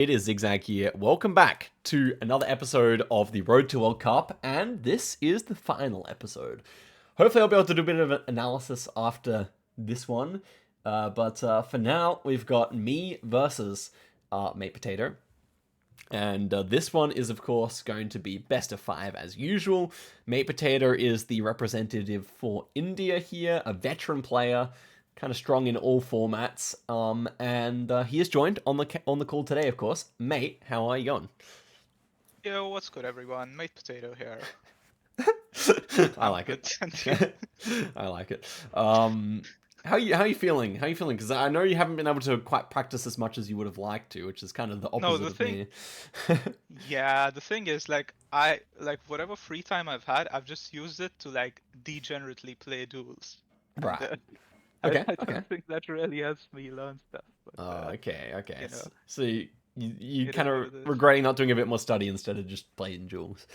It is Zigzag here. Welcome back to another episode of the Road to World Cup, and this is the final episode. Hopefully I'll be able to do a bit of an analysis after this one, but for now we've got me versus MatePotato. And this one is, of course, going to be best of 5 as usual. MatePotato is the representative for India here, a veteran player, kind of strong in all formats. And he is joined on the call today, of course. Mate, how are you going? Yo, what's good, everyone? MatePotato here. I like good. it. I like it. How you feeling? How you feeling? Because I know you haven't been able to quite practice as much as you would have liked to, which is kind of the No, opposite the of thing, me. yeah, the thing is, whatever free time I've had, I've just used it to degenerately play duels. And Right. I, Okay. I Okay. don't think that really helps me learn stuff. But Oh, okay. Okay. you know, So you it kind is what of it is. regretting not doing a bit more study instead of just playing duels.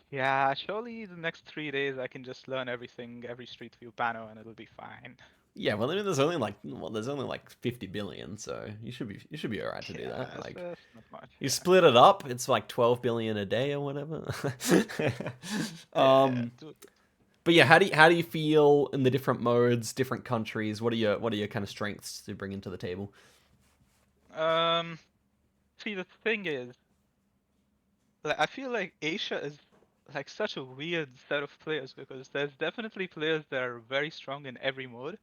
Yeah, surely the next 3 days I can just learn everything, every Street View panel, and it'll be fine. Yeah, well, I mean, there's only like 50 billion, so you should be alright to do Yeah, that. Like, that's not much. you Yeah, split it up, it's like 12 billion a day or whatever. yeah, um, dude. but yeah, how do you feel in the different modes, different countries? What are your kind of strengths to bring into the table? Um, See, the thing is, I feel like Asia is like such a weird set of players because there's definitely players that are very strong in every mode,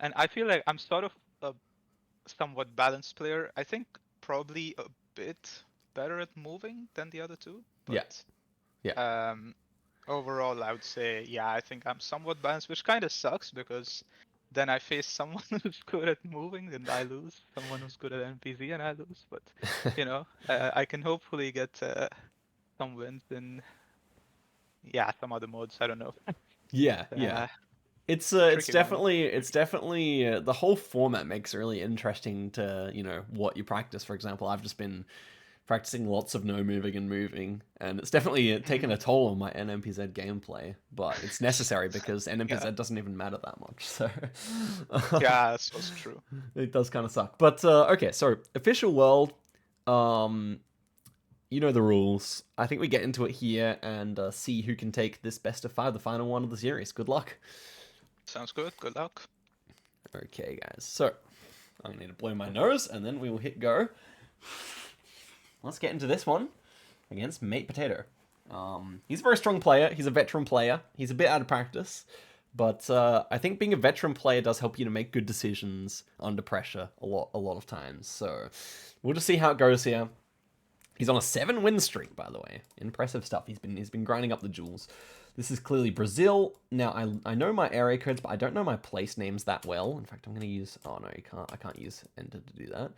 and I feel like I'm sort of a somewhat balanced player. I think probably a bit better at moving than the other two, Yeah, but yeah. um, overall, I would say, yeah, I think I'm somewhat balanced, which kind of sucks because then I face someone who's good at moving and I lose, someone who's good at NPZ and I lose. But I can hopefully get some wins in some other modes. I don't know. Yeah, yeah. Uh, It's Tricky one. definitely the whole format makes it really interesting to what you practice. For example, I've just been practicing lots of no moving and moving, and it's definitely taken a Mhm. toll on my NMPZ gameplay. But it's necessary because Yeah, NMPZ doesn't even matter that much, so yeah, that's also true. it does kind of suck. But okay, so official world, um, you know the rules. I think we get into it here and see who can take this best of 5, the final one of the series. Good luck. Sounds good. Good luck. Okay, guys. So I'm gonna need to blow my nose, and then we will hit go. Let's get into this one against MatePotato. He's a very strong player. He's a veteran player. He's a bit out of practice, but I think being a veteran player does help you to make good decisions under pressure a lot of times. So we'll just see how it goes here. He's on a 7-win streak, by the way. Impressive stuff. He's been grinding up the jewels. This is clearly Brazil. Now I know my area codes, but I don't know my place names that well. In fact, I'm gonna use. Oh no, you can't. I can't use enter to do that.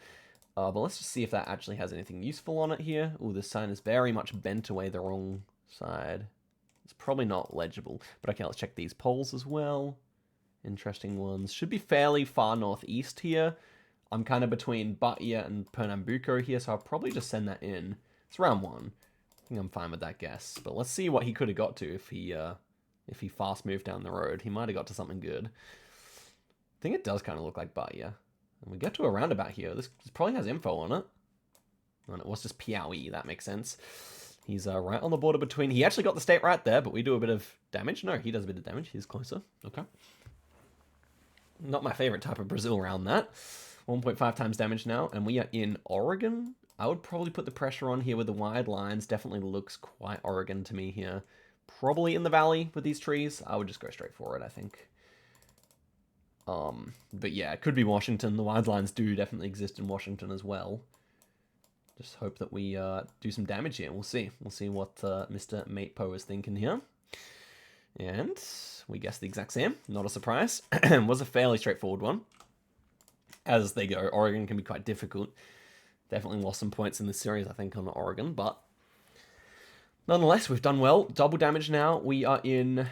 But let's just see if that actually has anything useful on it here. Oh, this sign is very much bent away the wrong side. It's probably not legible. But okay, let's check these poles as well. Interesting ones. Should be fairly far northeast here. I'm kind of between Batia and Pernambuco here, so I'll probably just send that in. It's round 1. I think I'm fine with that guess. But let's see what he could have got to if he fast moved down the road. He might have got to something good. I think it does kind of look like Batia. And we get to a roundabout here. This probably has info on it. And it was just Piauí, that makes sense. He's right on the border between... He actually got the state right there, but we do a bit of damage. No, he does a bit of damage. He's closer. Okay. Not my favorite type of Brazil round, that. 1.5 times damage now, and we are in Oregon. I would probably put the pressure on here with the wide lines. Definitely looks quite Oregon to me here. Probably in the valley with these trees. I would just go straight for it, I think. But yeah, it could be Washington. The wide lines do definitely exist in Washington as well. Just hope that we do some damage here. We'll see. We'll see what Mr. MatePo is thinking here. And we guessed the exact same. Not a surprise. Was a fairly straightforward one. As they go, Oregon can be quite difficult. Definitely lost some points in this series, I think, on Oregon. But nonetheless, we've done well. Double damage now. We are in...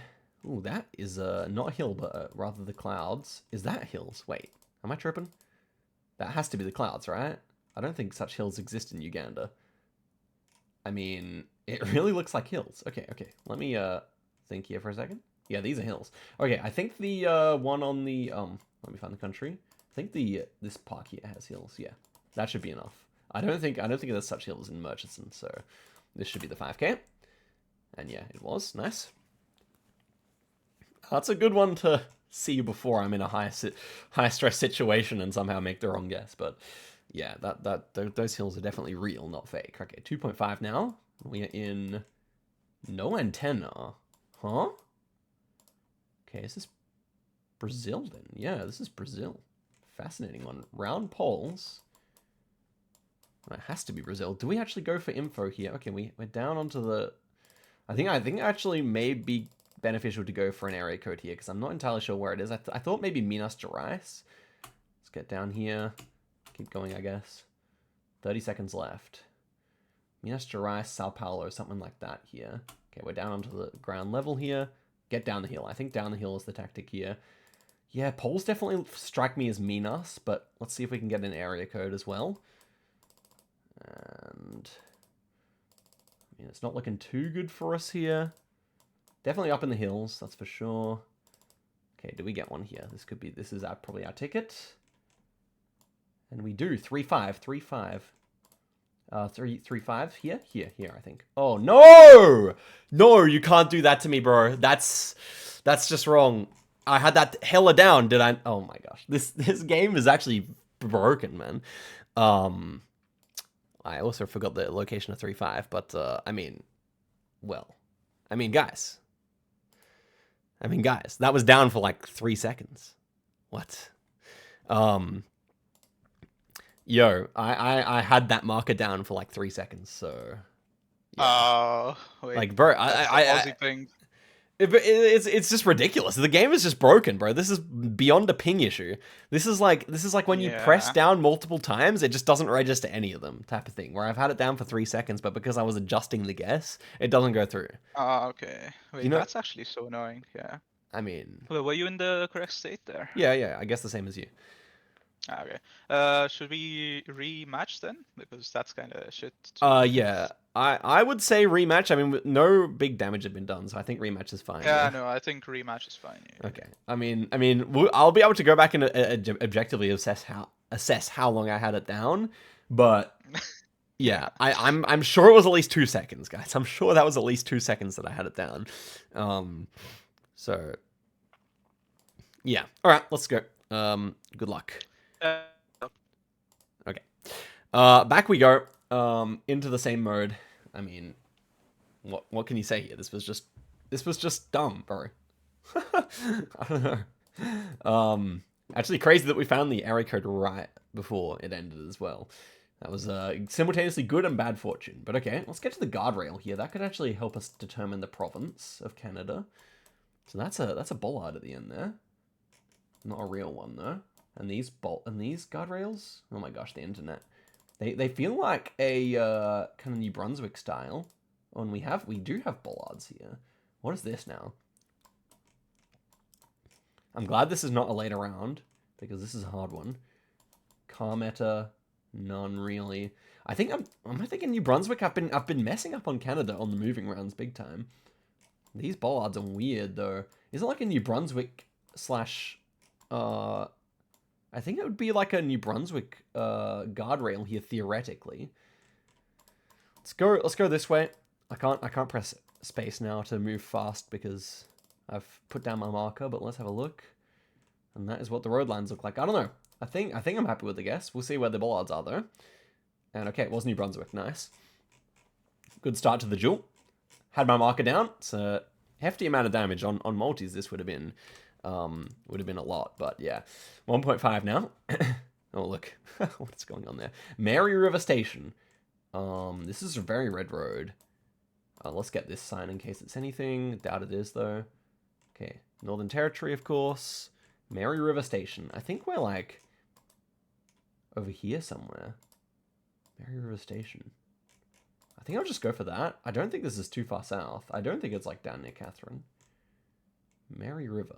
Ooh, that is not a hill, but rather the clouds. Is that hills? Wait, am I tripping? That has to be the clouds, right? I don't think such hills exist in Uganda. I mean, it really looks like hills. Okay, okay. Let me think here for a second. Yeah, these are hills. Okay, I think the one on the let me find the country. I think this park here has hills. Yeah, that should be enough. I don't think there's such hills in Murchison, so this should be the 5k. And yeah, it was nice. That's a good one to see before I'm in a high stress situation and somehow make the wrong guess. But yeah, those hills are definitely real, not fake. Okay, 2.5 now. We are in no antenna, huh? Okay, is this Brazil then? Yeah, this is Brazil. Fascinating one. Round poles. It has to be Brazil. Do we actually go for info here? Okay, we're down onto the... I think actually may be beneficial to go for an area code here, because I'm not entirely sure where it is. I thought maybe Minas Gerais. Let's get down here. Keep going, I guess. 30 seconds left. Minas Gerais, Sao Paulo, something like that here. Okay, we're down onto the ground level here. Get down the hill. I think down the hill is the tactic here. Yeah, poles definitely strike me as Minas, but let's see if we can get an area code as well. And I mean, it's not looking too good for us here. Definitely up in the hills, that's for sure. Okay, do we get one here? This is probably our ticket. And we do 3-5, 3-5. 3-5 here, I think. Oh no! No, you can't do that to me, bro. That's just wrong. I had that hella down, did I? Oh my gosh. This game is actually broken, man. I also forgot the location of 3-5, but I mean, guys, that was down for like 3 seconds. What? Yo, I had that marker down for like 3 seconds, so. Yeah. Oh, wait. Like, bro, Aussie thing. It's just ridiculous. The game is just broken, bro. This is beyond a ping issue. This is like when you press down multiple times, it just doesn't register any of them, type of thing. Where I've had it down for 3 seconds, but because I was adjusting the guess, it doesn't go through. Oh, okay. Wait, that's actually so annoying. Yeah. I mean. Wait, were you in the correct state there? Yeah. I guess the same as you. Okay. Should we rematch then? Because that's kind of shit. Yeah. I would say rematch. I mean, no big damage had been done, so I think rematch is fine. Yeah, no, I think rematch is fine. Yeah. Okay. I mean, I'll be able to go back and objectively assess how long I had it down, but yeah, I'm sure it was at least 2 seconds, guys. I'm sure that was at least 2 seconds that I had it down. So yeah. All right, let's go. Good luck. Okay. Back we go. Into the same mode. I mean, what can you say here? This was just dumb, bro. I don't know. Actually crazy that we found the area code right before it ended as well. That was simultaneously good and bad fortune. But okay, let's get to the guardrail here. That could actually help us determine the province of Canada. So that's a bollard at the end there. Not a real one though. And these guardrails? Oh my gosh, the internet. They feel like a kind of New Brunswick style. Oh, and we do have bollards here. What is this now? I'm glad this is not a later round, because this is a hard one. Car meta, none really. I think am I thinking New Brunswick? I've been messing up on Canada on the moving rounds big time. These bollards are weird though. Is it like a New Brunswick slash I think it would be like a New Brunswick guardrail here theoretically. Let's go this way. I can't press space now to move fast because I've put down my marker, but let's have a look. And that is what the road lines look like. I don't know. I think I'm happy with the guess. We'll see where the bollards are though. And okay, it was New Brunswick. Nice. Good start to the duel. Had my marker down. It's a hefty amount of damage on multis. This would have been a lot, but yeah. 1.5 now. Oh look, what's going on there? Mary River Station. This is a very red road. Let's get this sign in case it's anything. Doubt it is though. Okay, Northern Territory, of course. Mary River Station. I think we're like over here somewhere. Mary River Station. I think I'll just go for that. I don't think this is too far south. I don't think it's like down near Catherine. Mary River.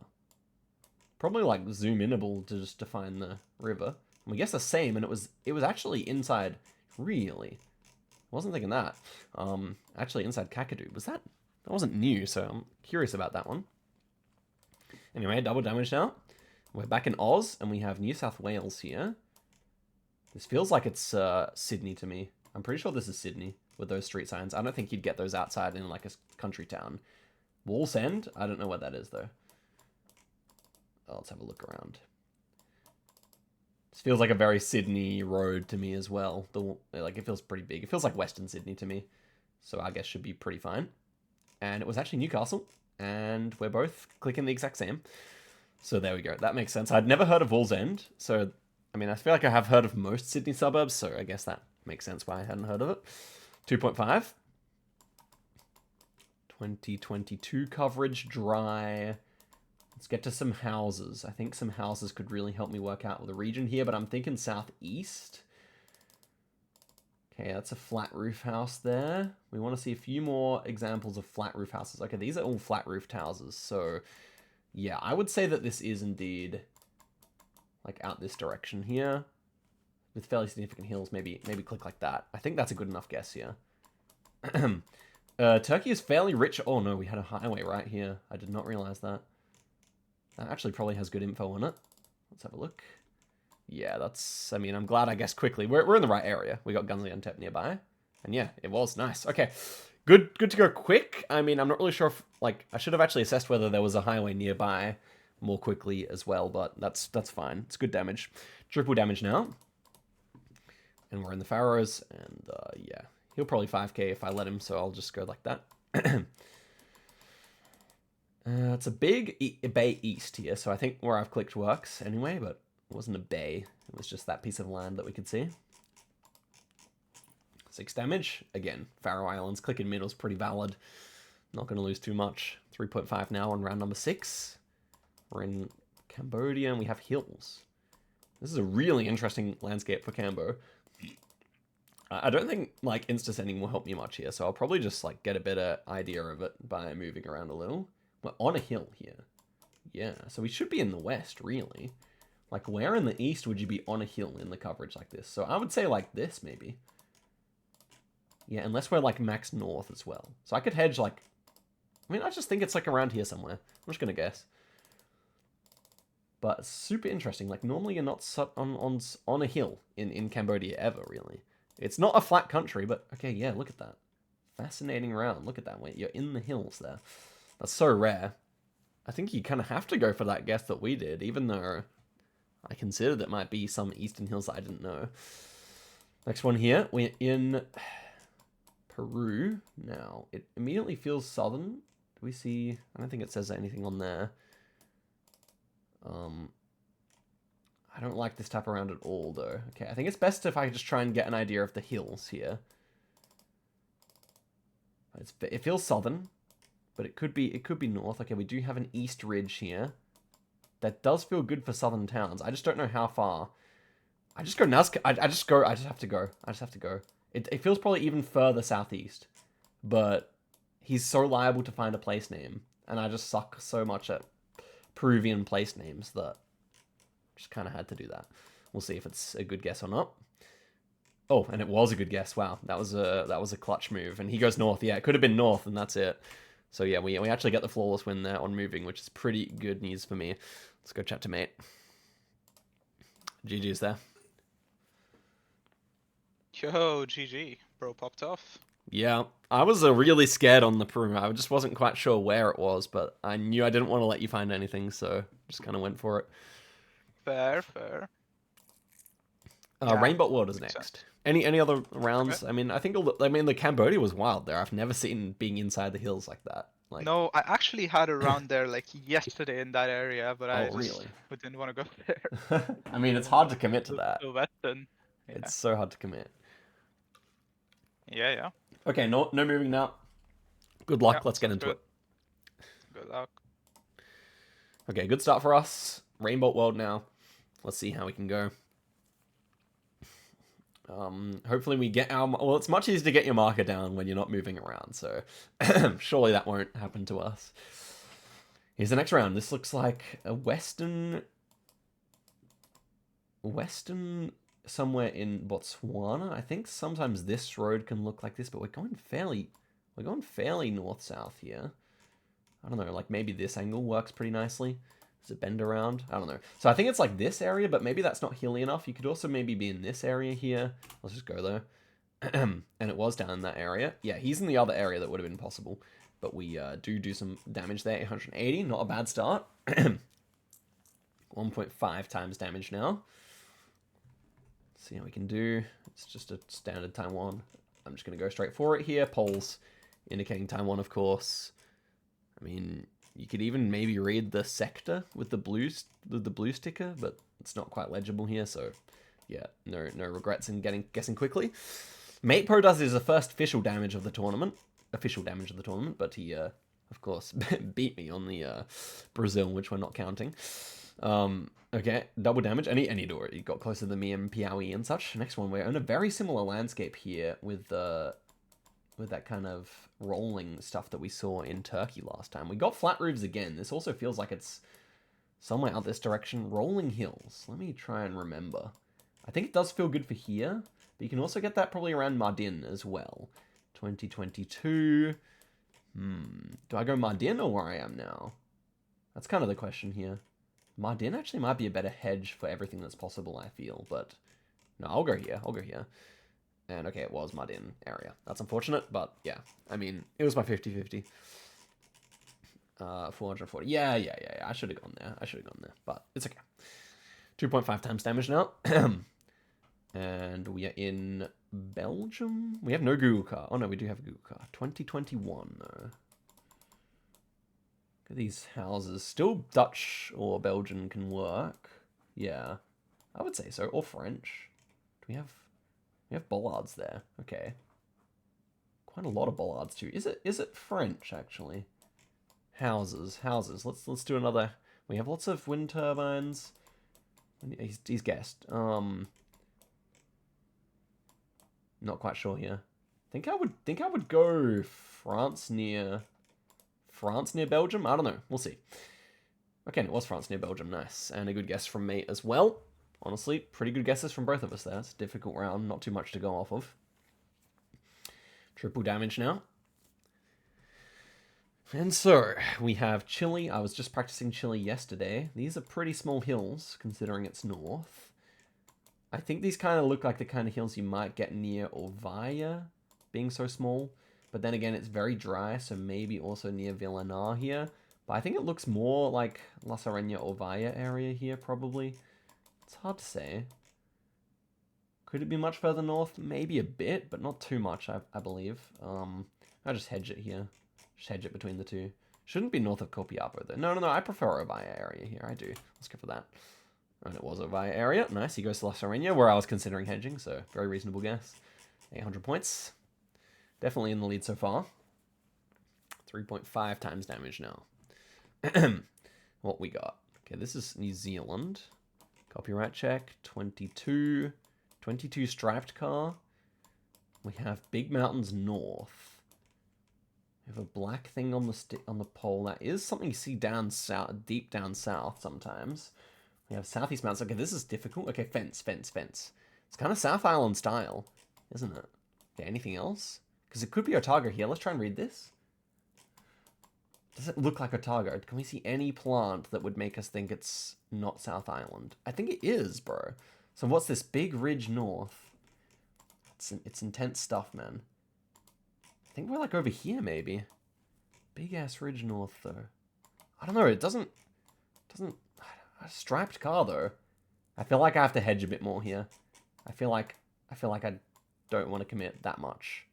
Probably like zoom inable to just define the river. We guess the same, and it was actually inside. Really, wasn't thinking that. Actually inside Kakadu. Was that wasn't new, so I'm curious about that one. Anyway, double damage now. We're back in Oz, and we have New South Wales here. This feels like it's Sydney to me. I'm pretty sure this is Sydney with those street signs. I don't think you'd get those outside in like a country town. Walls End? I don't know what that is though. Oh, let's have a look around. This feels like a very Sydney road to me as well. Like it feels pretty big. It feels like Western Sydney to me. So I guess should be pretty fine. And it was actually Newcastle. And we're both clicking the exact same. So there we go. That makes sense. I'd never heard of Walls End. So, I mean, I feel like I have heard of most Sydney suburbs. So I guess that makes sense why I hadn't heard of it. 2.5. 2022 coverage, dry. Let's get to some houses. I think some houses could really help me work out the region here, but I'm thinking southeast. Okay, that's a flat roof house there. We want to see a few more examples of flat roof houses. Okay, these are all flat roofed houses. So, yeah, I would say that this is indeed like out this direction here with fairly significant hills. Maybe click like that. I think that's a good enough guess here. Turkey is fairly rich. Oh no, we had a highway right here. I did not realize that. That actually probably has good info on it. Let's have a look. Yeah, that's, I mean, I'm glad I guessed quickly. We're in the right area. We got Gaziantep nearby. And yeah, it was nice. Okay, good to go quick. I mean, I'm not really sure if, like, I should have actually assessed whether there was a highway nearby more quickly as well, but that's fine. It's good damage. Triple damage now. And we're in the Faroes, and yeah. He'll probably 5k if I let him, so I'll just go like that. It's a big bay east here, so I think where I've clicked works anyway, but it wasn't a bay. It was just that piece of land that we could see. 6 damage. Again, Faroe Islands. Click in middle is pretty valid. Not going to lose too much. 3.5 now on round number 6. We're in Cambodia, and we have hills. This is a really interesting landscape for Cambo. I don't think, like, insta-sending will help me much here, so I'll probably just, like, get a better idea of it by moving around a little. We're on a hill here. Yeah, so we should be in the west, really. Like, where in the east would you be on a hill in the coverage like this? So I would say, like, this, maybe. Yeah, unless we're, like, max north as well. So I could hedge, like... I mean, I just think it's, like, around here somewhere. I'm just gonna guess. But super interesting. Like, normally you're not on a hill in Cambodia ever, really. It's not a flat country, but okay, yeah, look at that. Fascinating round. Look at that. Wait, you're in the hills there. That's so rare. I think you kind of have to go for that guess that we did, even though I considered it might be some eastern hills that I didn't know. Next one here. We're in Peru now. It immediately feels southern. Do we see... I don't think it says anything on there. I don't like this tap around at all, though. Okay, I think it's best if I just try and get an idea of the hills here. It feels southern, but it could be north. Okay, we do have an east ridge here. That does feel good for southern towns. I just don't know how far. I just go Nazca. I just have to go. It feels probably even further southeast, but he's so liable to find a place name, and I just suck so much at Peruvian place names that just kind of had to do that. We'll see if it's a good guess or not. Oh, and it was a good guess. Wow, that was a clutch move. And he goes north. Yeah, it could have been north, and that's it. So yeah, we actually get the flawless win there on moving, which is pretty good news for me. Let's go chat to mate. GG's there. Yo, GG. Bro popped off. Yeah, I was really scared on the Peru. I just wasn't quite sure where it was, but I knew I didn't want to let you find anything, so just kind of went for it. Fair. Yeah, Rainbow World is next. sense. Any other rounds? Okay. I mean, the Cambodia was wild there. I've never seen being inside the hills like that. Like, No, I actually had a round there like yesterday in that area, but I Oh, just really? didn't want to go there. I mean, it's hard to commit to that. So Western. Yeah. It's so hard to commit. Yeah. Okay, no moving now. Good luck. Yeah, Let's get sounds into it. Good luck. Okay, good start for us. Rainbow World now. Let's see how we can go. Hopefully we get our... Well, it's much easier to get your marker down when you're not moving around, so surely that won't happen to us. Here's the next round. This looks like a western somewhere in Botswana. I think sometimes this road can look like this, but we're going fairly north-south here. I don't know, like maybe this angle works pretty nicely. Does it bend around? I don't know. So I think it's like this area, but maybe that's not hilly enough. You could also maybe be in this area here. Let's just go there. And it was down in that area. Yeah, he's in the other area that would have been possible. But we do some damage there. 880, not a bad start. 1.5 times damage now. Let's see how we can do. It's just a standard Taiwan. I'm just going to go straight for it here. Poles indicating Taiwan, of course. I mean, you could even maybe read the sector with the blue sticker, but it's not quite legible here. So, yeah, no regrets in guessing quickly. MatePo does his first official damage of the tournament. But he, of course, beat me on the Brazil, which we're not counting. Okay, double damage. And he do it. He got closer than me and Piaui and such. Next one, we're in a very similar landscape here with that kind of rolling stuff that we saw in Turkey last time. We got flat roofs again. This also feels like it's somewhere out this direction. Rolling hills. Let me try and remember. I think it does feel good for here, but you can also get that probably around Mardin as well. 2022. Do I go Mardin or where I am now? That's kind of the question here. Mardin actually might be a better hedge for everything that's possible, I feel, but no, I'll go here. And okay, it was Mardin area. That's unfortunate, but yeah. I mean, it was my 50-50. 440. Yeah. I should have gone there. But it's okay. 2.5 times damage now. And we are in Belgium. We have no Google car. Oh no, we do have a Google car. 2021 though. Look at these houses. Still Dutch or Belgian can work. Yeah, I would say so. Or French. Do we have bollards there? Okay. Quite a lot of bollards too. Is it French actually? Houses. Let's do another. We have lots of wind turbines. He's guessed. Not quite sure here. Think I would go France near Belgium. I don't know. We'll see. Okay, and it was France near Belgium. Nice, and a good guess from me as well. Honestly, pretty good guesses from both of us there. It's a difficult round. Not too much to go off of. Triple damage now. And so we have Chile. I was just practicing Chile yesterday. These are pretty small hills considering it's north. I think these kind of look like the kind of hills you might get near Ovaya, being so small. But then again, it's very dry, so maybe also near Villanar here. But I think it looks more like La Serena Ovaya area here, probably. It's hard to say. Could it be much further north? Maybe a bit, but not too much, I believe. I just hedge it here. Just hedge it between the two. Shouldn't be north of Copiapo, though. No, I prefer Ovaya area here. I do. Let's go for that. And it was Ovaya area. Nice. He goes to La Serena, where I was considering hedging, so very reasonable guess. 800 points. Definitely in the lead so far. 3.5 times damage now. What we got? Okay, this is New Zealand. Copyright check. 22 striped car. We have Big Mountains North. We have a black thing on the pole. That is something you see down south, deep down south sometimes. We have Southeast Mountains. Okay, this is difficult. Okay, fence. It's kind of South Island style, isn't it? Okay, anything else? Because it could be Otago here. Let's try and read this. Does it look like Otago? Can we see any plant that would make us think it's not South Island? I think it is, bro. So what's this? Big Ridge North. It's intense stuff, man. I think we're like over here, maybe. Big ass Ridge North, though. I don't know. It doesn't. A striped car, though. I feel like I have to hedge a bit more here. I feel like I don't want to commit that much.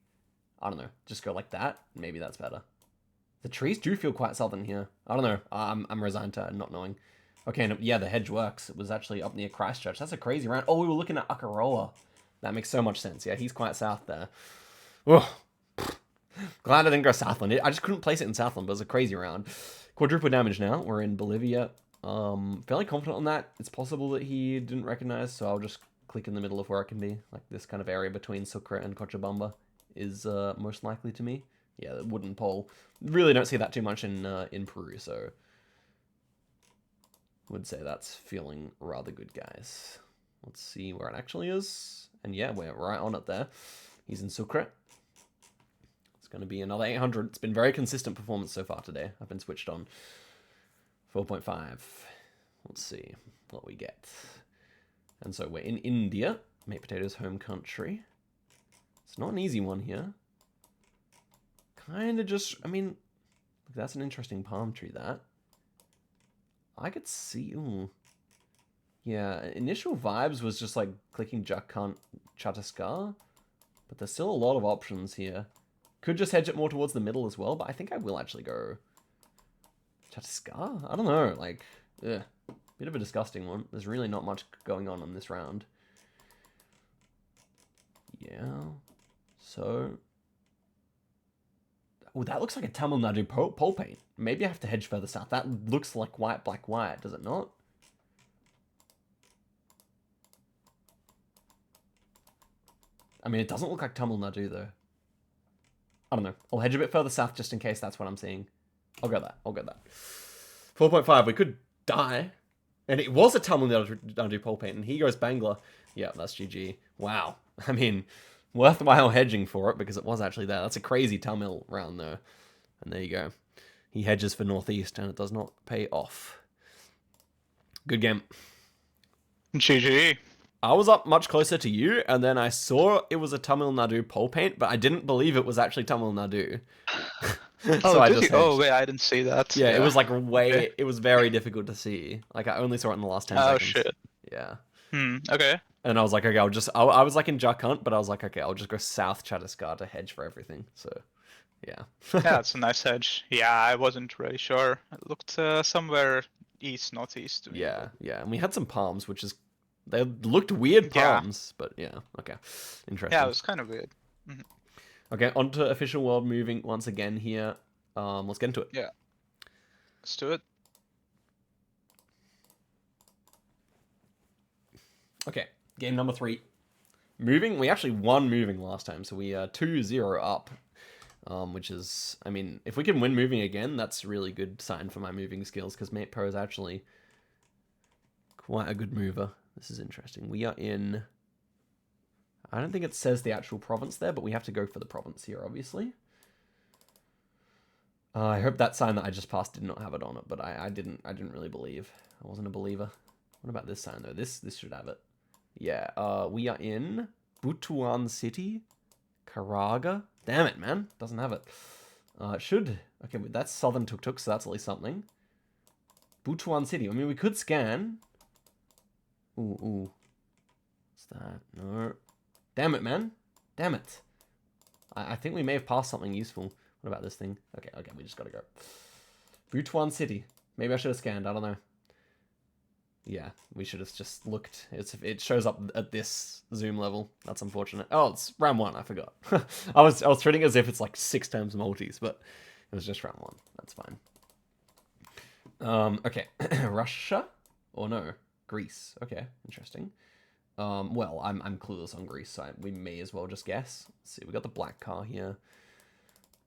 I don't know. Just go like that. Maybe that's better. The trees do feel quite southern here. I don't know. I'm resigned to not knowing. Okay, and yeah, the hedge works. It was actually up near Christchurch. That's a crazy round. Oh, we were looking at Akaroa. That makes so much sense. Yeah, he's quite south there. Oh, glad I didn't go Southland. I just couldn't place it in Southland, but it was a crazy round. Quadruple damage now. We're in Bolivia. Fairly confident on that. It's possible that he didn't recognize, so I'll just click in the middle of where it can be. Like this kind of area between Sucre and Cochabamba is most likely to me. Yeah, the wooden pole. Really don't see that too much in Peru, so would say that's feeling rather good, guys. Let's see where it actually is. And yeah, we're right on it there. He's in Sucre. It's going to be another 800. It's been very consistent performance so far today. I've been switched on. 4.5. Let's see what we get. And so we're in India, MatePotato's home country. It's not an easy one here. Kind of just, I mean, that's an interesting palm tree, that. I could see, ooh. Yeah, initial vibes was just like clicking Jakant Chhattisgarh, but there's still a lot of options here. Could just hedge it more towards the middle as well, but I think I will actually go Chhattisgarh? I don't know, like, ugh. Bit of a disgusting one. There's really not much going on this round. Yeah. So... Oh, that looks like a Tamil Nadu pole paint. Maybe I have to hedge further south. That looks like white, black, white, does it not? I mean, it doesn't look like Tamil Nadu, though. I don't know. I'll hedge a bit further south just in case that's what I'm seeing. I'll go that. I'll go that. 4.5. We could die. And it was a Tamil Nadu pole paint, and he goes Bangla. Yeah, that's GG. Wow. I mean, worthwhile hedging for it, because it was actually there. That's a crazy Tamil round, though. And there you go. He hedges for Northeast, and it does not pay off. Good game. GG. I was up much closer to you, and then I saw it was a Tamil Nadu pole paint, but I didn't believe it was actually Tamil Nadu. So I just oh wait, I didn't see that. Yeah, it was like way, it was very difficult to see. Like I only saw it in the last 10 seconds. Oh shit. Yeah. Okay. And I was like, okay, I was like in Jharkhand, but I was like, okay, I'll just go south Chhattisgarh to hedge for everything. So, yeah. Yeah, that's a nice hedge. Yeah, I wasn't really sure. It looked somewhere east, northeast. Yeah, yeah. And we had some palms, which is, they looked weird palms, but yeah, okay. Interesting. Yeah, it was kind of weird. Okay, on to official world moving once again here. Let's get into it. Yeah. Let's do it. Okay, game number 3. Moving, we actually won moving last time, so we are 2-0 up. Which is, I mean, if we can win moving again, that's a really good sign for my moving skills, because MatePro is actually quite a good mover. This is interesting. We are in... I don't think it says the actual province there, but we have to go for the province here, obviously. I hope that sign that I just passed did not have it on it, but I didn't really believe. I wasn't a believer. What about this sign, though? This should have it. Yeah, we are in Butuan City, Karaga. Damn it, man. Doesn't have it. It should. Okay, that's Southern Tuk-Tuk, so that's at least something. Butuan City. I mean, we could scan. Ooh. What's that? No. Damn it, man. Damn it. I think we may have passed something useful. What about this thing? Okay, we just gotta go. Butuan City. Maybe I should have scanned. I don't know. Yeah, we should have just looked. It shows up at this zoom level. That's unfortunate. Oh, it's round 1. I forgot. I was treating it as if it's like 6 times multis, but it was just round 1. That's fine. Okay, Russia or no? Greece. Okay, interesting. Well, I'm clueless on Greece, so we may as well just guess. Let's see, we got the black car here.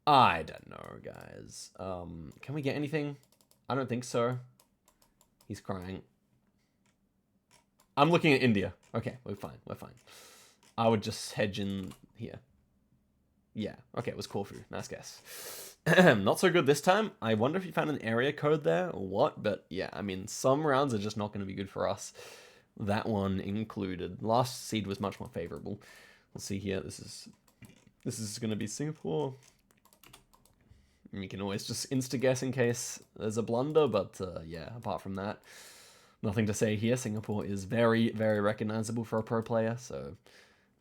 I don't know, guys. Can we get anything? I don't think so. He's crying. I'm looking at India. Okay, we're fine. I would just hedge in here. Yeah, okay, it was Corfu. Nice guess. Not so good this time. I wonder if you found an area code there or what, but yeah, I mean, some rounds are just not going to be good for us. That one included. Last seed was much more favorable. Let's see here. This is going to be Singapore. You can always just insta-guess in case there's a blunder, but yeah, apart from that, nothing to say here. Singapore is very, very recognizable for a pro player, so...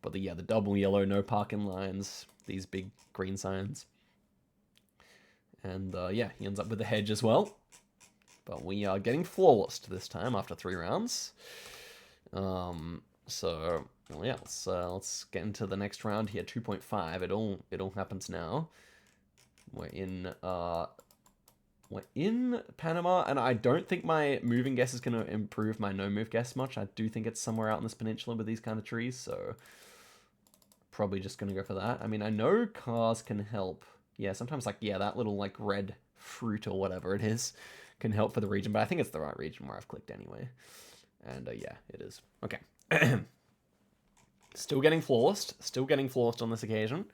But the double yellow, no parking lines, these big green signs. And yeah, he ends up with the hedge as well. But we are getting flawless this time after 3 rounds. So, well, yeah, let's get into the next round here. 2.5, it all happens now. We're in Panama, and I don't think my moving guess is going to improve my no-move guess much. I do think it's somewhere out in this peninsula with these kind of trees, so probably just going to go for that. I mean, I know cars can help. Yeah, sometimes, like, yeah, that little, like, red fruit or whatever it is can help for the region, but I think it's the right region where I've clicked anyway. And, yeah, it is. Okay. Still getting flawless on this occasion.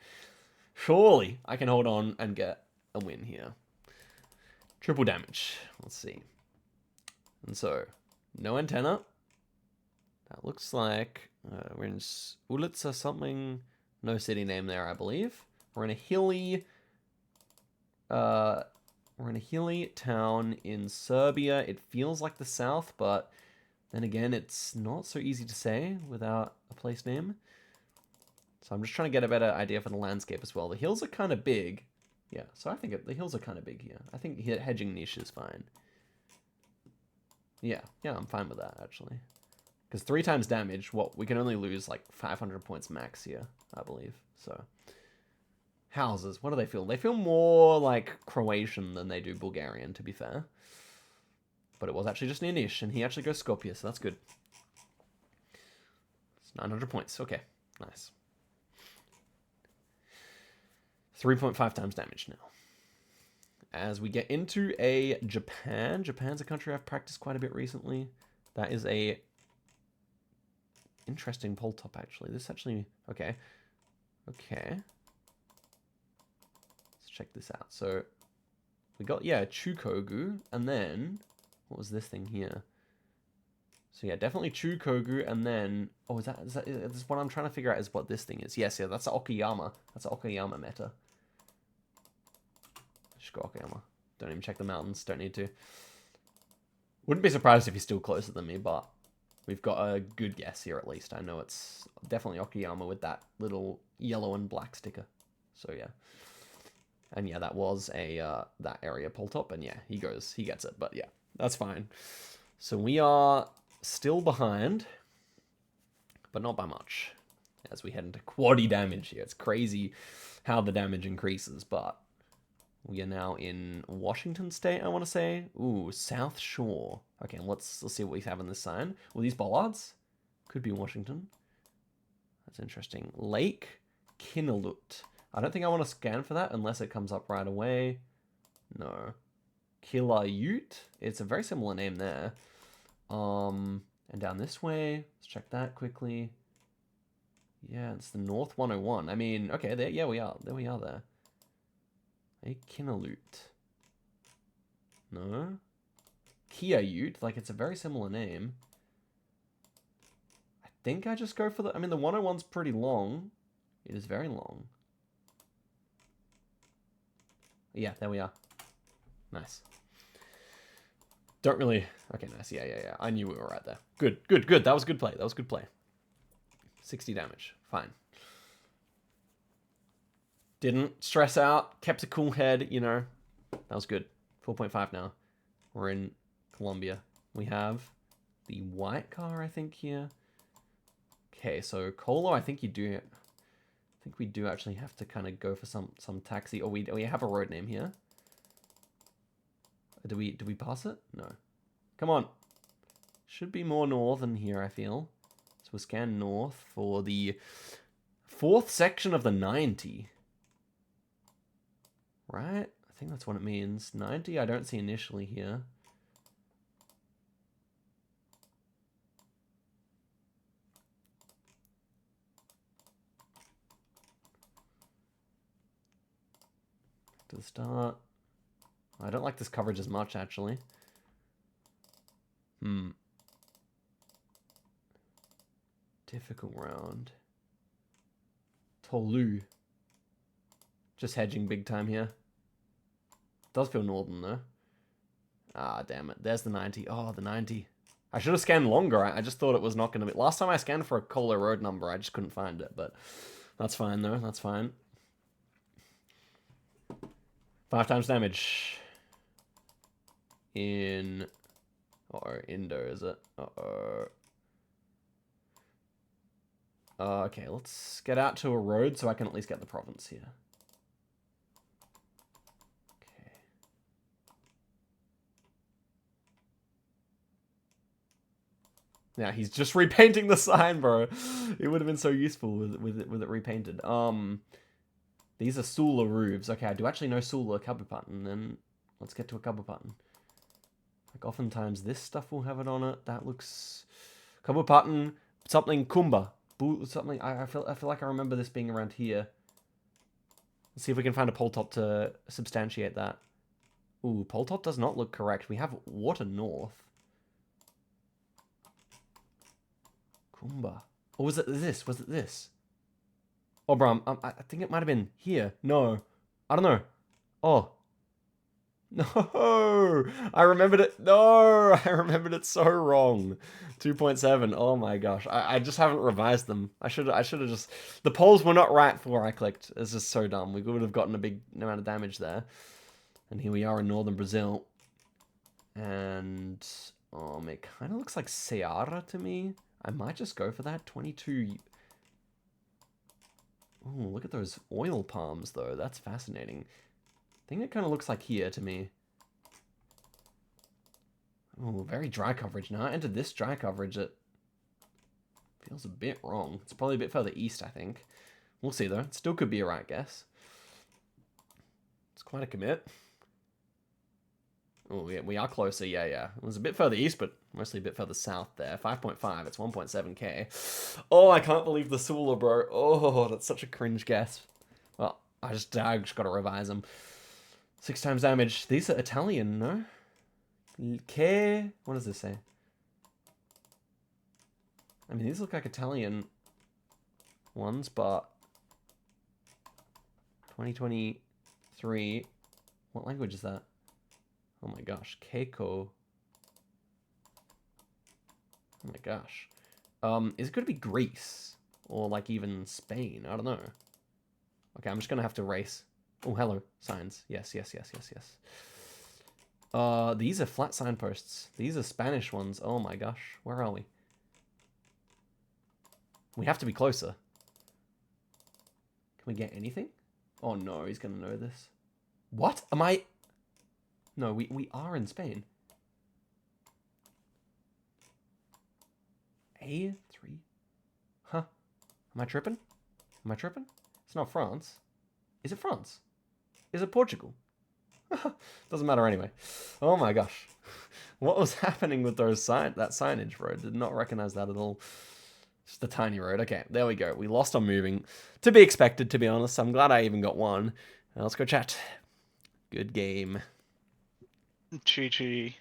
Surely I can hold on and get a win here. Triple damage. Let's see. And so, No antenna. That looks like we're in Ulica something. No city name there, I believe. We're in a hilly town in Serbia. It feels like the south, but then again, it's not so easy to say without a place name. So I'm just trying to get a better idea for the landscape as well. The hills are kind of big. Yeah, so I think the hills are kind of big here. I think hedging niche is fine. Yeah, I'm fine with that, actually. Because 3 times damage, we can only lose like 500 points max here, I believe. So, houses, what do they feel? They feel more like Croatian than they do Bulgarian, to be fair. But it was actually just near Nish, and he actually goes Skopje, so that's good. It's 900 points, okay, nice. 3.5 times damage now. As we get into a Japan. Japan's a country I've practiced quite a bit recently. That is a interesting pole top, actually. This actually... Okay. Let's check this out. So, we got, Chukogu, and then... What was this thing here? So, definitely Chukogu, and then... Oh, is this what I'm trying to figure out is what this thing is. Yes, that's Okayama. That's an Okayama meta. Just go Okayama. Don't even check the mountains. Don't need to. Wouldn't be surprised if he's still closer than me, but... We've got a good guess here, at least. I know it's definitely Okayama with that little yellow and black sticker. So, yeah. And, that was a that area pull top. And, he gets it. But, that's fine. So, we are still behind, but not by much. As we head into quaddy damage here. It's crazy how the damage increases, but we are now in Washington State, I want to say. Ooh, South Shore. Okay, let's see what we have in this sign. Well, these bollards could be Washington. That's interesting. Lake Kinnalut. I don't think I want to scan for that unless it comes up right away. No. Killayute. It's a very similar name there. And down this way. Let's check that quickly. Yeah, it's the North 101. I mean, okay, there. Yeah, we are. There we are there. A Kinnalut. No. Kiayute. Like, it's a very similar name. I think I just go for the... I mean, the 101's pretty long. It is very long. Yeah, there we are. Nice. Don't really... Okay, nice. Yeah. I knew we were right there. Good. That was good play. 60 damage. Fine. Didn't stress out. Kept a cool head, That was good. 4.5 now. We're in Colombia. We have the white car, I think, here. Okay, so Colo, I think we do actually have to kind of go for some taxi. Oh, we have a road name here. Do we pass it? No. Come on. Should be more northern here, I feel. So we'll scan north for the 4th section of the 90. Right? I think that's what it means. 90, I don't see initially here. To the start. I don't like this coverage as much, actually. Difficult round. Tolu. Just hedging big time here. Does feel northern, though. Ah, damn it. There's the 90. Oh, the 90. I should have scanned longer. I just thought it was not going to be... Last time I scanned for a Colo Road number, I just couldn't find it. But that's fine, though. That's fine. 5 times damage. In... Uh-oh, Indo, is it? Uh-oh. Okay, let's get out to a road so I can at least get the province here. Okay. Yeah, he's just repainting the sign, bro. It would have been so useful with it repainted. These are Sula roofs. Okay, I do actually know Sula Kabupaten, then let's get to a Kabupaten. Like, oftentimes this stuff will have it on it. That looks... Kabupaten, something Kumba. Something, I feel like I remember this being around here. Let's see if we can find a pole top to substantiate that. Ooh, pole top does not look correct. We have Water North. Kumba. Or was it this? Was it this? Oh, bro, I think it might have been here. No. I don't know. Oh. No. I remembered it. No. I remembered it so wrong. 2.7. Oh my gosh. I just haven't revised them. I should have just... The polls were not right for where I clicked. It's just so dumb. We would have gotten a big amount of damage there. And here we are in northern Brazil. And... it kind of looks like Ceará to me. I might just go for that. 22... Oh, look at those oil palms, though. That's fascinating. I think it kind of looks like here to me. Oh, very dry coverage. Now I entered this dry coverage. It feels a bit wrong. It's probably a bit further east, I think. We'll see, though. It still could be a right guess. It's quite a commit. Oh, yeah, we are closer. Yeah. It was a bit further east, but mostly a bit further south there. 5.5. It's 1.7k. Oh, I can't believe the Sula, bro. Oh, that's such a cringe guess. Well, I just got to revise them. 6 times damage. These are Italian, no? K. What does this say? I mean, these look like Italian ones, but 2023. What language is that? Oh my gosh, Keiko. Oh my gosh. Is it going to be Greece? Or like even Spain? I don't know. Okay, I'm just going to have to race. Oh, hello. Signs. Yes. These are flat signposts. These are Spanish ones. Oh my gosh. Where are we? We have to be closer. Can we get anything? Oh no, he's going to know this. What? Am I... No, we are in Spain. A3? Huh? Am I tripping? It's not France. Is it France? Is it Portugal? Doesn't matter anyway. Oh my gosh. What was happening with that signage, bro? Did not recognize that at all. Just a tiny road. Okay, there we go. We lost on moving. To be expected, to be honest. I'm glad I even got one. Let's go chat. Good game. GG.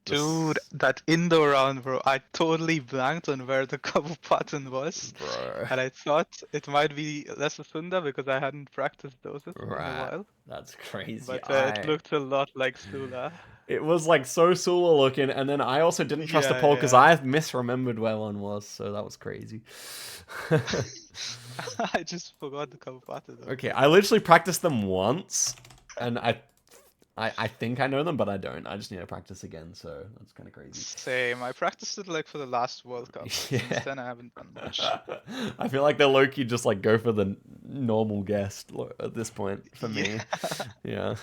Dude, that indoor round, bro, I totally blanked on where the cover button was. Bro. And I thought it might be Lesser Sunda because I hadn't practiced those in a while. That's crazy. But it looked a lot like Sula. It was like so Sula looking, and then I also didn't trust the poll because I misremembered where one was, so that was crazy. I just forgot the cover button. Okay, I literally practiced them once, and I think I know them, but I don't. I just need to practice again, so that's kind of crazy. Same. I practiced it like for the last World Cup. Yeah. Since then I haven't done much. I feel like they're low-key just like go for the normal guest at this point for me. Yeah.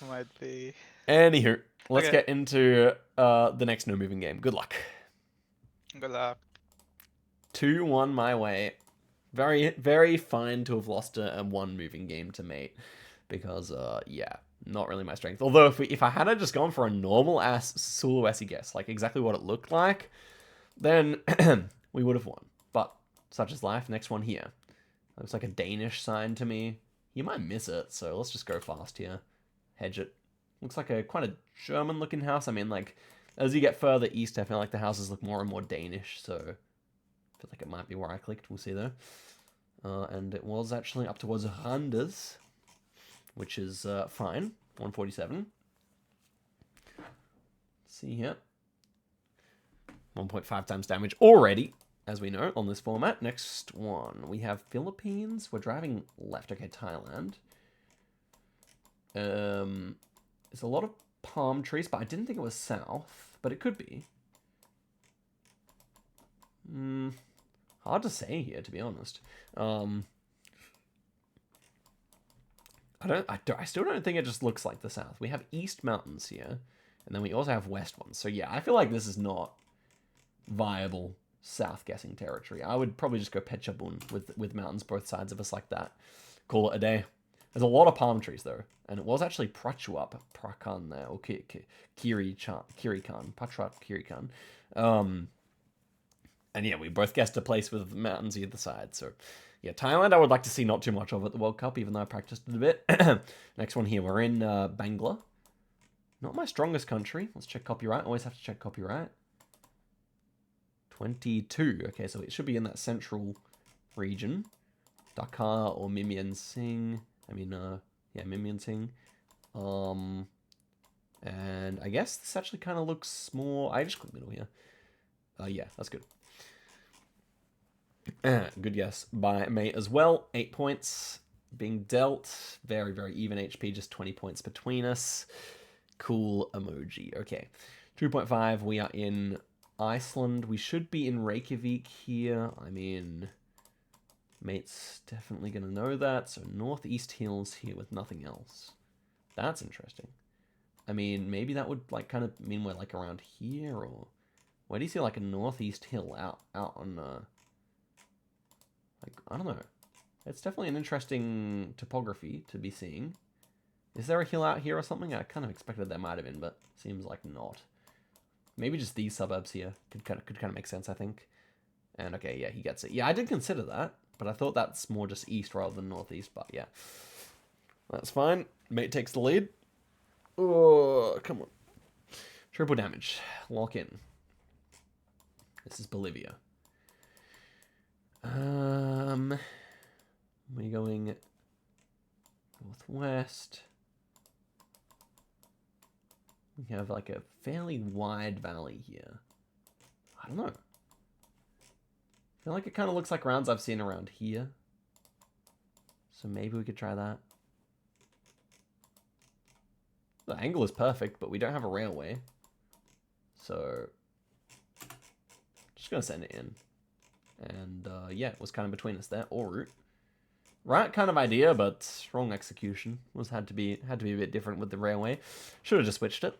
Might be. Anywho, let's get into the next no moving game. Good luck. Good luck. 2-1 my way. Very, very fine to have lost a one moving game to Mate. Because, yeah, not really my strength. Although, if I had just gone for a normal-ass Sulawesi guess, like exactly what it looked like, then we would have won. But, such is life. Next one here. Looks like a Danish sign to me. You might miss it, so let's just go fast here. Hedge it. Looks like quite a German-looking house. I mean, like, as you get further east, I feel like the houses look more and more Danish, so I feel like it might be where I clicked. We'll see, though. And it was actually up towards Randers, which is fine. 147. Let's see here. 1.5 times damage already, as we know, on this format. Next one. We have Philippines. We're driving left. Okay, Thailand. There's a lot of palm trees, but I didn't think it was south, but it could be. Hard to say here, to be honest. I still don't think it just looks like the south. We have east mountains here, and then we also have west ones. So yeah, I feel like this is not viable south guessing territory. I would probably just go Pechabun with mountains both sides of us like that. Call it a day. There's a lot of palm trees, though. And it was actually Prachuap Prakan there, or Kirikan. Pachrat Kirikan. And yeah, we both guessed a place with mountains either side. So yeah, Thailand I would like to see not too much of at the World Cup, even though I practiced it a bit. Next one here, we're in Bangla. Not my strongest country. Let's check copyright. Always have to check copyright. 22. Okay, so it should be in that central region. Dakar or Mimyansing. Mimyansing. And I guess this actually kind of looks more... I just click middle here. Yeah, that's good. Good guess by Mate as well. 8 points being dealt. Very, very even HP, just 20 points between us. Cool emoji. Okay. 2.5, we are in Iceland. We should be in Reykjavik here. I mean, Mate's definitely going to know that. So Northeast Hills here with nothing else. That's interesting. I mean, maybe that would like kind of mean we're like around here, or where do you see like a Northeast Hill out on like, I don't know. It's definitely an interesting topography to be seeing. Is there a hill out here or something? I kind of expected there might have been, but seems like not. Maybe just these suburbs here could kind of make sense, I think. And okay, yeah, he gets it. Yeah, I did consider that, but I thought that's more just east rather than northeast. But yeah, that's fine. Mate takes the lead. Oh, come on. Triple damage. Lock in. This is Bolivia. We're going northwest. We have like a fairly wide valley here. I don't know. I feel like it kind of looks like rounds I've seen around here. So maybe we could try that. The angle is perfect, but we don't have a railway. So, just going to send it in. And yeah, it was kind of between us there. Or route. Right kind of idea, but wrong execution. Had to be a bit different with the railway. Should have just switched it.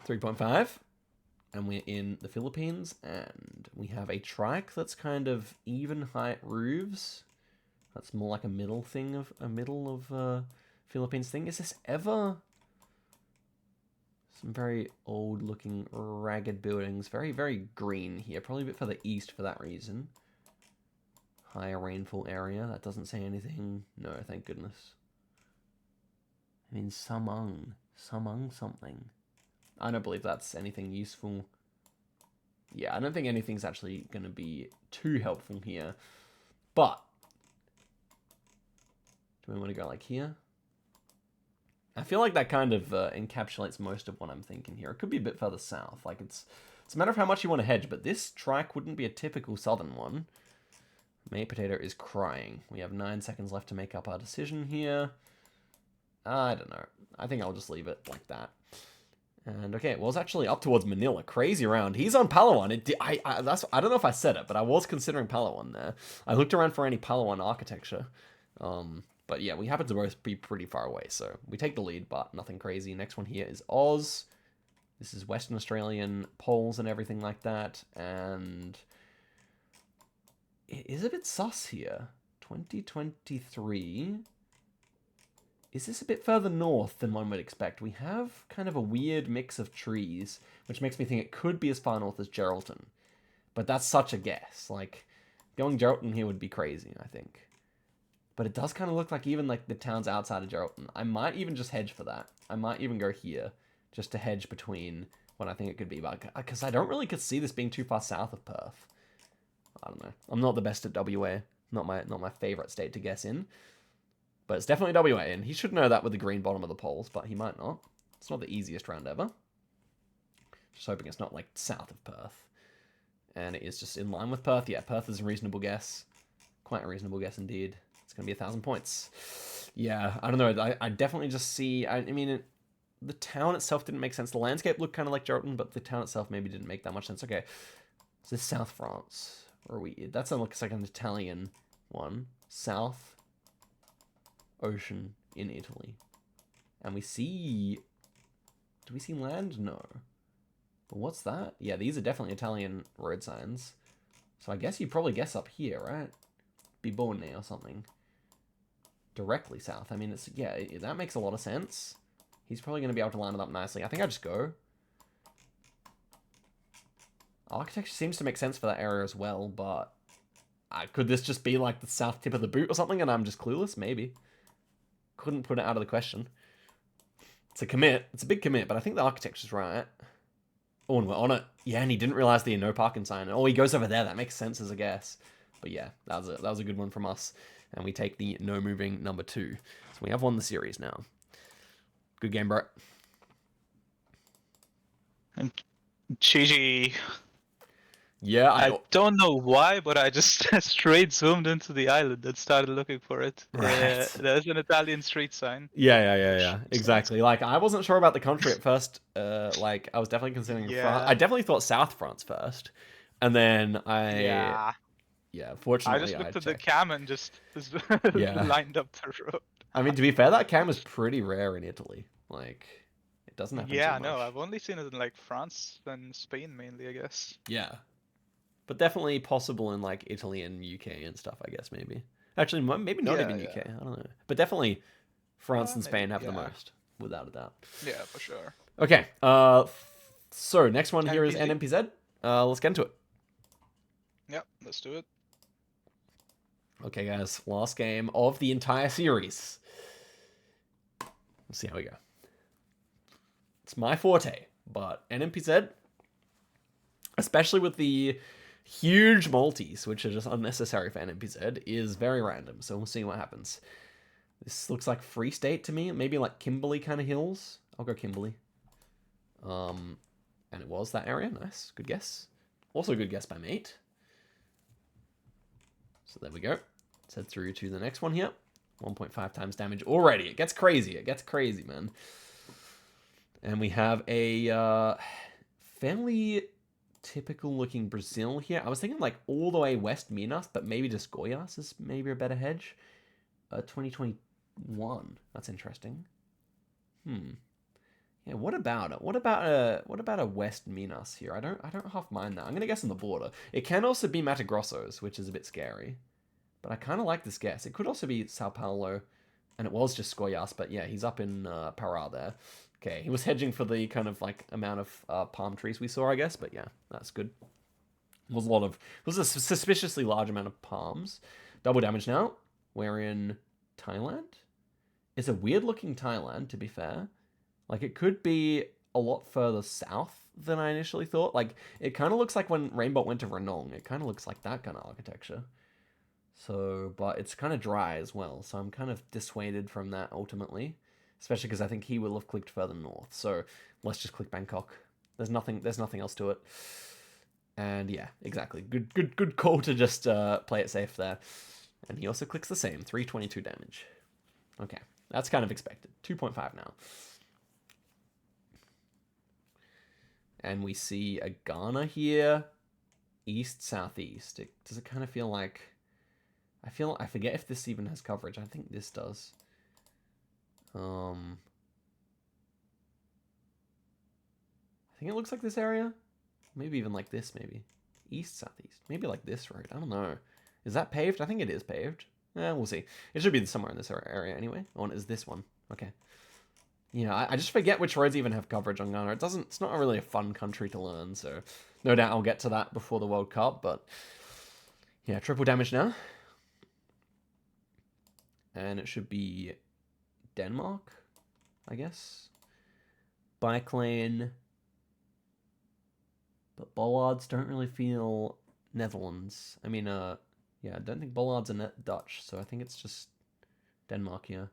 3.5. And we're in the Philippines, and we have a trike that's kind of even height roofs. That's more like a middle of Philippines thing. Is this ever some very old looking ragged buildings? Very, very green here. Probably a bit further east for that reason. Higher rainfall area. That doesn't say anything. No, thank goodness. I mean, Samung something. I don't believe that's anything useful. Yeah, I don't think anything's actually going to be too helpful here. But, do we want to go like here? I feel like that kind of encapsulates most of what I'm thinking here. It could be a bit further south. Like it's a matter of how much you want to hedge, but this trike wouldn't be a typical southern one. MatePotato is crying. We have 9 seconds left to make up our decision here. I don't know. I think I'll just leave it like that. And okay, well, it's actually up towards Manila. Crazy round. He's on Palawan. I don't know if I said it, but I was considering Palawan there. I looked around for any Palawan architecture. But yeah, we happen to both be pretty far away, so we take the lead, but nothing crazy. Next one here is Oz. This is Western Australian poles and everything like that, and it is a bit sus here. 2023. Is this a bit further north than one would expect? We have kind of a weird mix of trees, which makes me think it could be as far north as Geraldton. But that's such a guess. Like, going Geraldton here would be crazy, I think. But it does kind of look like even like the towns outside of Geraldton. I might even just hedge for that. I might even go here just to hedge between what I think it could be. Because I don't really see this being too far south of Perth. I don't know. I'm not the best at WA. Not my favorite state to guess in. But it's definitely WA, and he should know that with the green bottom of the polls, but he might not. It's not the easiest round ever. Just hoping it's not, like, south of Perth. And it is just in line with Perth. Yeah, Perth is a reasonable guess. Quite a reasonable guess indeed. It's going to be 1,000 points. Yeah, I don't know. I definitely just see... I mean, the town itself didn't make sense. The landscape looked kind of like Geraldton, but the town itself maybe didn't make that much sense. Okay, is this South France? Or are we... That looks like an Italian one. South... Ocean in Italy. And we see... Do we see land? No. But what's that? Yeah, these are definitely Italian road signs. So I guess you probably guess up here, right? Bibone or something. Directly south. I mean, it's... Yeah, that makes a lot of sense. He's probably going to be able to line it up nicely. I think I just go. Architecture seems to make sense for that area as well, but... could this just be like the south tip of the boot or something and I'm just clueless? Maybe. Couldn't put it out of the question. It's a commit. It's a big commit, but I think the architecture's right. Oh, and we're on it. Yeah, and he didn't realize the no parking sign. Oh, he goes over there. That makes sense as a guess. But yeah, that was a good one from us. And we take the no moving number 2. So we have won the series now. Good game, bro. And GG. Yeah, I don't know why, but I just straight zoomed into the island and started looking for it. Right. There's an Italian street sign. Yeah. Makes sense. Exactly. Like, I wasn't sure about the country at first. Like, I was definitely considering France. I Yeah. definitely thought South France first. And then Yeah. yeah, I fortunately just I looked at the checked. cam and just Yeah. lined up the road. I mean, to be fair, that cam is pretty rare in Italy. Like, it doesn't happen too Yeah, much. no, I've only seen it in like France and Spain mainly, I guess. Yeah. But definitely possible in, like, Italy and UK and stuff, I guess, maybe. Actually, maybe not Yeah, even yeah. UK. I don't know. But definitely France and Maybe, Spain have the yeah. most, without a doubt. Yeah, for sure. Okay. So next one here is NMPZ? NMPZ. Let's get into it. Yep, let's do it. Okay, guys. Last game of the entire series. Let's see how we go. It's my forte, but NMPZ, especially with the huge multis, which are just unnecessary for NMPZ, is very random. So we'll see what happens. This looks like Free State to me. Maybe like Kimberley kind of hills. I'll go Kimberley. And it was that area. Nice. Good guess. Also a good guess by Mate. So there we go. Let's head through to the next one here. 1.5 times damage already. It gets crazy. It gets crazy, man. And we have a fairly typical looking Brazil here. I was thinking like all the way west Minas, but maybe just Goiás is maybe a better hedge. 2021. That's interesting. Yeah, what about it? What about a West Minas here? I don't half mind that. I'm gonna guess on the border. It can also be Mato Grosso's, which is a bit scary. But I kind of like this guess. It could also be Sao Paulo, and it was just Goiás, but yeah, he's up in Pará there. Okay, he was hedging for the kind of like amount of palm trees we saw, I guess, but yeah, that's good. It was a suspiciously large amount of palms. Double damage now. We're in Thailand. It's a weird looking Thailand, to be fair. Like, it could be a lot further south than I initially thought. Like, it kind of looks like when Rainbow went to Ranong. It kind of looks like that kind of architecture. So, but it's kind of dry as well. So I'm kind of dissuaded from that ultimately. Especially because I think he will have clicked further north. So let's just click Bangkok. There's nothing else to it. And yeah, exactly. Good call to just play it safe there. And he also clicks the same. 322 damage. Okay, that's kind of expected. 2.5 now. And we see a Ghana here. East, southeast. Does it kind of feel like... I forget if this even has coverage. I think this does. I think it looks like this area. Maybe even like this, maybe. East, southeast. Maybe like this road. I don't know. Is that paved? I think it is paved. We'll see. It should be somewhere in this area anyway. Oh, is this one? Okay. Yeah, I just forget which roads even have coverage on Ghana. It's not really a fun country to learn, so no doubt I'll get to that before the World Cup, but yeah, triple damage now. And it should be Denmark, I guess. Bike lane. But bollards don't really feel Netherlands. I mean, yeah, I don't think bollards are Dutch, so I think it's just Denmark here.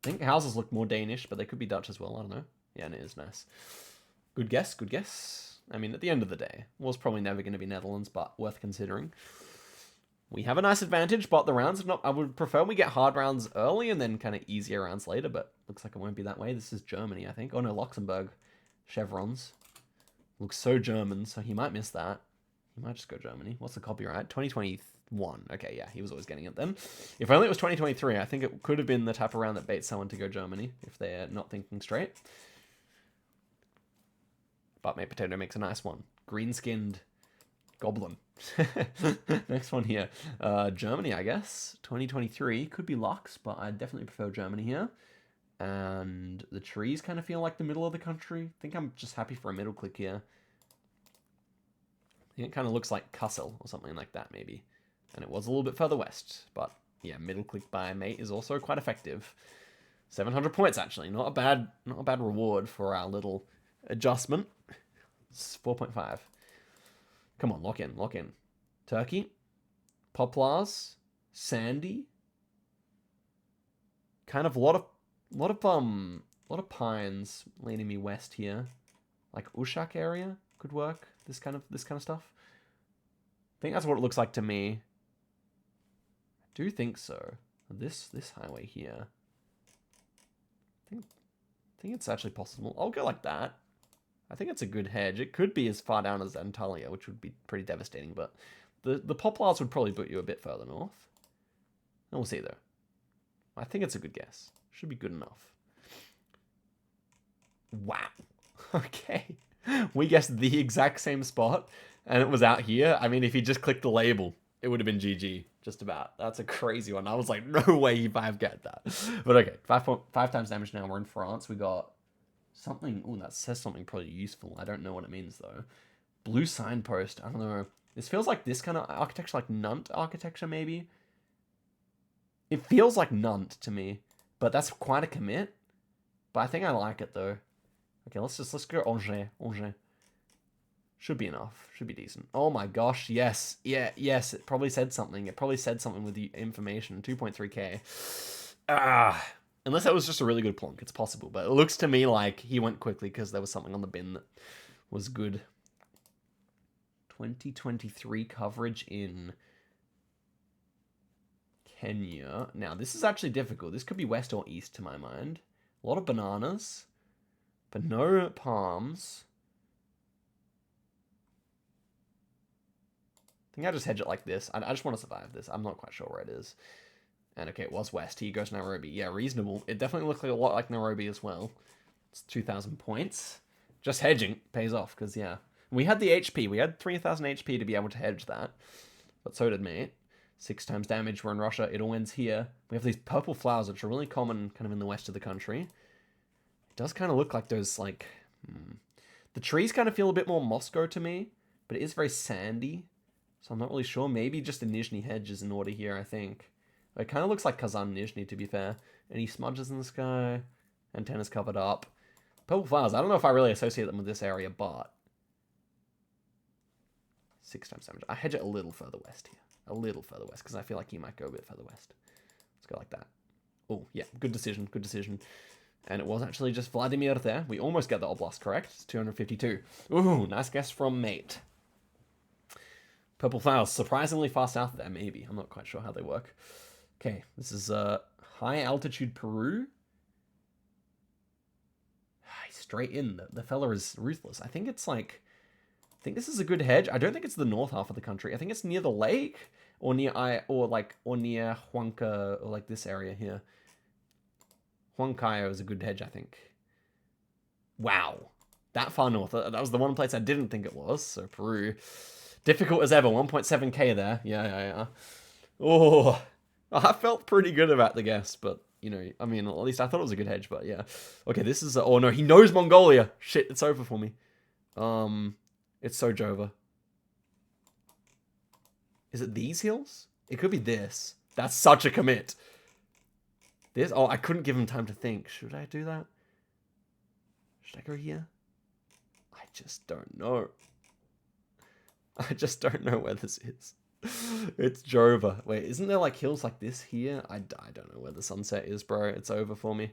I think houses look more Danish, but they could be Dutch as well. I don't know. Yeah, and it is nice. Good guess, good guess. I mean, at the end of the day, was probably never going to be Netherlands, but worth considering. We have a nice advantage, but the rounds are not... I would prefer we get hard rounds early and then kind of easier rounds later, but looks like it won't be that way. This is Germany, I think. Oh, no, Luxembourg. Chevrons. Looks so German, so he might miss that. He might just go Germany. What's the copyright? 2021. Okay, yeah, he was always getting it then. If only it was 2023, I think it could have been the type of round that baits someone to go Germany, if they're not thinking straight. But MatePotato makes a nice one. Green-skinned goblin. Next one here. Germany, I guess. 2023. Could be Lux, but I definitely prefer Germany here. And the trees kind of feel like the middle of the country. I think I'm just happy for a middle click here. I think it kind of looks like Kassel or something like that, maybe. And it was a little bit further west. But yeah, middle click by Mate is also quite effective. 700 points, actually. Not a bad reward for our little adjustment. It's 4.5. Come on, lock in, lock in. Turkey, poplars, sandy. Kind of a lot of pines leading me west here. Like Ushak area could work. This kind of stuff. I think that's what it looks like to me. I do think so. This highway here. I think it's actually possible. I'll go like that. I think it's a good hedge. It could be as far down as Antalya, which would be pretty devastating, but the poplars would probably put you a bit further north. And we'll see though. I think it's a good guess. Should be good enough. Wow. Okay. We guessed the exact same spot, and it was out here. I mean, if you just clicked the label, it would have been GG, just about. That's a crazy one. I was like, no way you 5-get that. But okay, 5 times damage now. We're in France. We got something. Oh, that says something probably useful. I don't know what it means, though. Blue signpost. I don't know. This feels like this kind of architecture, like Nunt architecture, maybe. It feels like Nunt to me, but that's quite a commit. But I think I like it, though. Okay, let's go Angers. Angers. Should be enough. Should be decent. Oh my gosh, yes. Yeah, yes, it probably said something. It probably said something with the information. 2.3k. Unless that was just a really good plonk. It's possible. But it looks to me like he went quickly because there was something on the bin that was good. 2023 coverage in Kenya. Now, this is actually difficult. This could be west or east to my mind. A lot of bananas. But no palms. I think I just hedge it like this. I just want to survive this. I'm not quite sure where it is. And okay, it was west. Here goes Nairobi. Yeah, reasonable. It definitely looks like a lot like Nairobi as well. It's 2,000 points. Just hedging pays off, because, yeah. We had the HP. We had 3,000 HP to be able to hedge that. But so did mate. 6 times damage. We're in Russia. It all ends here. We have these purple flowers, which are really common kind of in the west of the country. It does kind of look like those, like... The trees kind of feel a bit more Moscow to me, but it is very sandy. So I'm not really sure. Maybe just a Nizhny hedge is in order here, I think. It kind of looks like Kazan Nizhny, to be fair. Any smudges in the sky? Antennas covered up. Purple flowers. I don't know if I really associate them with this area, but... 6 times damage. I hedge it a little further west here. A little further west, because I feel like he might go a bit further west. Let's go like that. Oh, yeah. Good decision. Good decision. And it was actually just Vladimir there. We almost get the Oblast correct. It's 252. Ooh, nice guess from mate. Purple flowers. Surprisingly far south there, maybe. I'm not quite sure how they work. Okay, this is high altitude Peru. Straight in. The fella is ruthless. I think it's like... I think this is a good hedge. I don't think it's the north half of the country. I think it's near the lake or near near Huanca, or like this area here. Huancayo is a good hedge, I think. Wow. That far north. That was the one place I didn't think it was. So Peru. Difficult as ever. 1.7k there. Yeah. Oh, I felt pretty good about the guess, but, you know, I mean, at least I thought it was a good hedge, but yeah. Okay, this is... oh, no, he knows Mongolia. Shit, it's over for me. It's so Jova. Is it these hills? It could be this. That's such a commit. This? Oh, I couldn't give him time to think. Should I do that? Should I go here? I just don't know. I just don't know where this is. It's Jova. Wait, isn't there like hills like this here? I don't know where the sunset is, bro. It's over for me.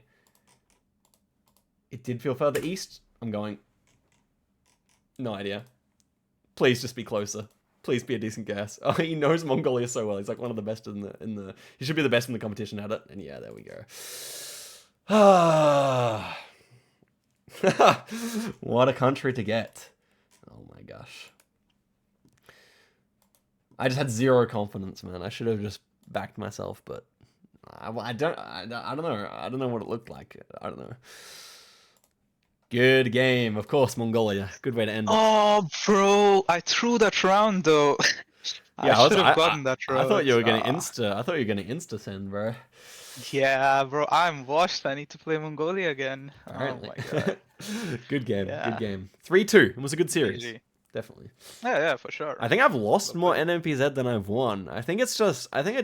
It did feel further east. I'm going. No idea. Please just be closer. Please be a decent guess. Oh, he knows Mongolia so well. He's like one of the best in the. He should be the best in the competition at it. And yeah, there we go. Ah, what a country to get. Oh my gosh. I just had zero confidence, man. I should have just backed myself, but I don't know. I don't know what it looked like. I don't know. Good game, of course, Mongolia. Good way to end it. Oh, bro, I threw that round though. Yeah, I should have gotten that round. I thought you were gonna insta send, bro. Yeah, bro, I'm washed. I need to play Mongolia again. Apparently. Oh my god. Good game. Yeah. Good game. 3-2. It was a good series. Easy. Definitely. Yeah, for sure. I think I've lost more NMPZ than I've won. I think it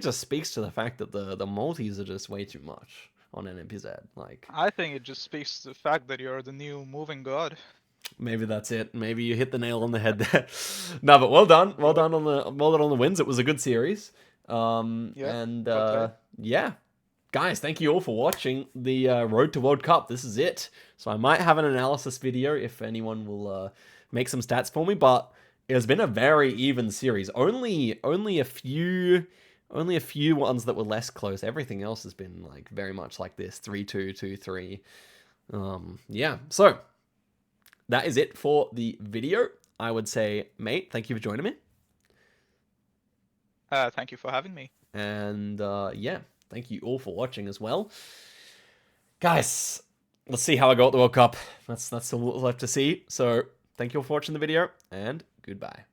just speaks to the fact that the multis are just way too much on NMPZ. Like, I think it just speaks to the fact that you're the new moving god. Maybe that's it. Maybe you hit the nail on the head there. No, but well done. Well done on the wins. It was a good series. Yeah. And Well played. yeah. Guys, thank you all for watching the Road to World Cup. This is it. So I might have an analysis video if anyone will make some stats for me, but it has been a very even series. Only a few ones that were less close. Everything else has been like very much like this 3-2, 2-3. Yeah. So that is it for the video. I would say, mate, thank you for joining me. Thank you for having me. And yeah, thank you all for watching as well. Guys, let's see how I go at the World Cup. That's still left to see. So thank you all for watching the video, and goodbye.